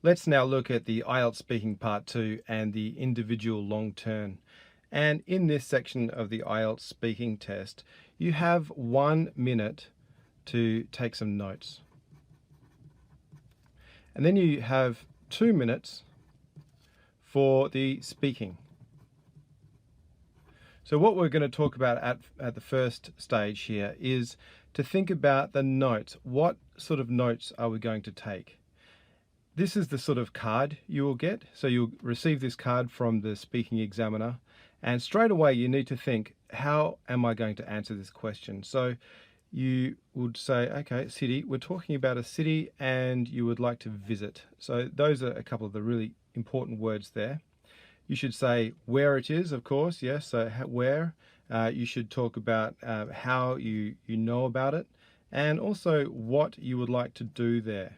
Let's now look at the IELTS speaking part 2 and the individual long turn. And in this section of the IELTS speaking test, you have 1 minute to take some notes. And then you have 2 minutes for the speaking. So what we're going to talk about at the first stage here is to think about the notes. What sort of notes are we going to take? This is the sort of card you will get. So you'll receive this card from the speaking examiner, and straight away you need to think, how am I going to answer this question? So you would say, okay, city, we're talking about a city and you would like to visit. So those are a couple of the really important words there. You should say where it is, of course, yes, so where. You should talk about how you know about it, and also what you would like to do there.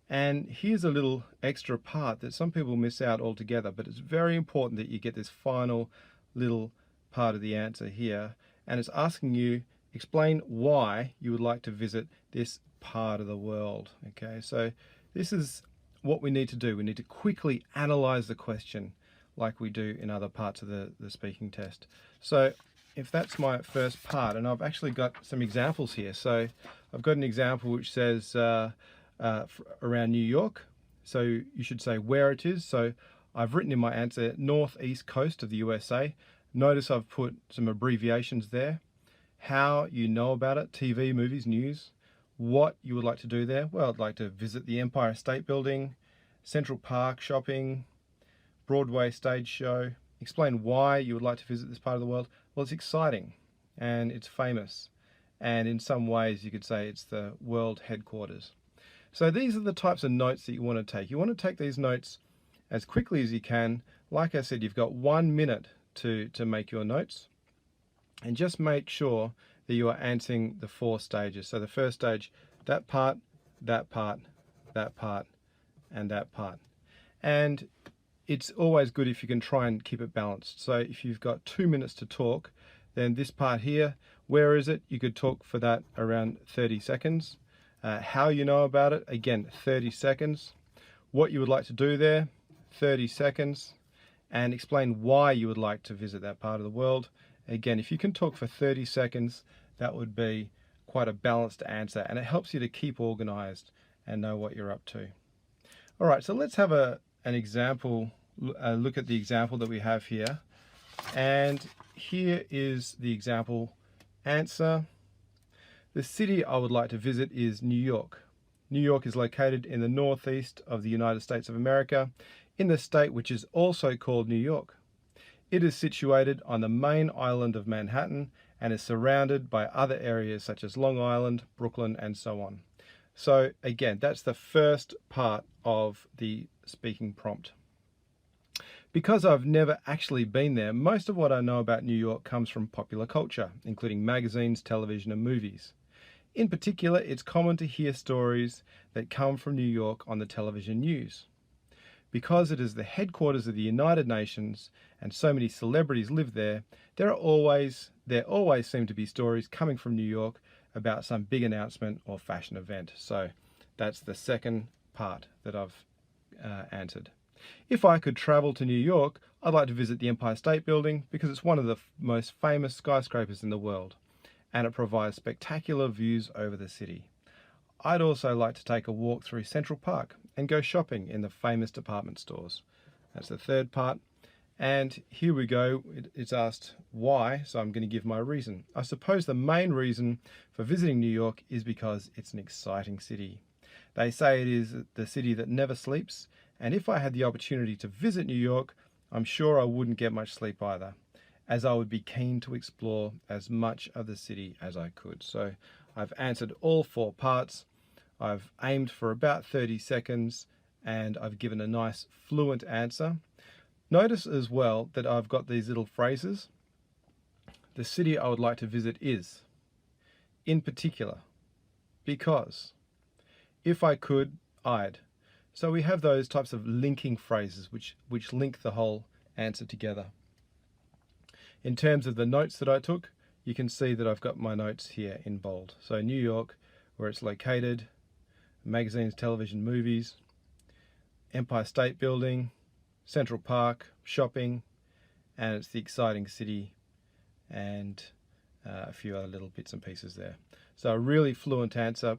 And here's a little extra part that some people miss out altogether, but it's very important that you get this final little part of the answer here, and it's asking you, explain why you would like to visit this part of the world. Okay, so this is what we need to do. We need to quickly analyze the question like we do in other parts of the speaking test. So if that's my first part, and I've actually got some examples here. So I've got an example which says around New York. So you should say where it is. So I've written in my answer northeast coast of the USA. Notice I've put some abbreviations there. How you know about it, TV, movies, news. What you would like to do there? Well, I'd like to visit the Empire State Building, Central Park, shopping, Broadway stage show. Explain why you would like to visit this part of the world. Well, it's exciting and it's famous, and in some ways you could say it's the world headquarters. So these are the types of notes that you want to take. You want to take these notes as quickly as you can. Like I said, you've got 1 minute to make your notes, and just make sure that you are answering the 4 stages. So the first stage, that part, that part, that part, and that part. And it's always good if you can try and keep it balanced. So if you've got 2 minutes to talk, then this part here, where is it? You could talk for that around 30 seconds. How you know about it, again, 30 seconds. What you would like to do there, 30 seconds. And explain why you would like to visit that part of the world. Again, if you can talk for 30 seconds, that would be quite a balanced answer, and it helps you to keep organized and know what you're up to. All right, so let's have an example, look at the example that we have here. And here is the example answer. The city I would like to visit is New York. New York is located in the northeast of the United States of America, in the state which is also called New York. It is situated on the main island of Manhattan and is surrounded by other areas such as Long Island, Brooklyn, and so on. So again, that's the first part of the speaking prompt. Because I've never actually been there, most of what I know about New York comes from popular culture, including magazines, television, and movies. In particular, it's common to hear stories that come from New York on the television news. Because it is the headquarters of the United Nations and so many celebrities live there, there always seem to be stories coming from New York about some big announcement or fashion event. So that's the second part that I've answered. If I could travel to New York, I'd like to visit the Empire State Building because it's one of the most famous skyscrapers in the world, and it provides spectacular views over the city. I'd also like to take a walk through Central Park and go shopping in the famous department stores. That's the third part. And here we go. It's asked why, so I'm going to give my reason. I suppose the main reason for visiting New York is because it's an exciting city. They say it is the city that never sleeps, and if I had the opportunity to visit New York, I'm sure I wouldn't get much sleep either, as I would be keen to explore as much of the city as I could. So I've answered all 4 parts. I've aimed for about 30 seconds, and I've given a nice fluent answer. Notice as well that I've got these little phrases. The city I would like to visit is, in particular, because, if I could, I'd. So we have those types of linking phrases which link the whole answer together. In terms of the notes that I took, you can see that I've got my notes here in bold. So New York, where it's located, magazines, television, movies, Empire State Building, Central Park, shopping, and it's the exciting city, and a few other little bits and pieces there. So a really fluent answer,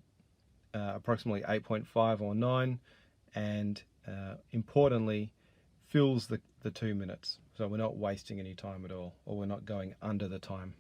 approximately 8.5 or 9, and importantly, fills the 2 minutes. So we're not wasting any time at all, or we're not going under the time.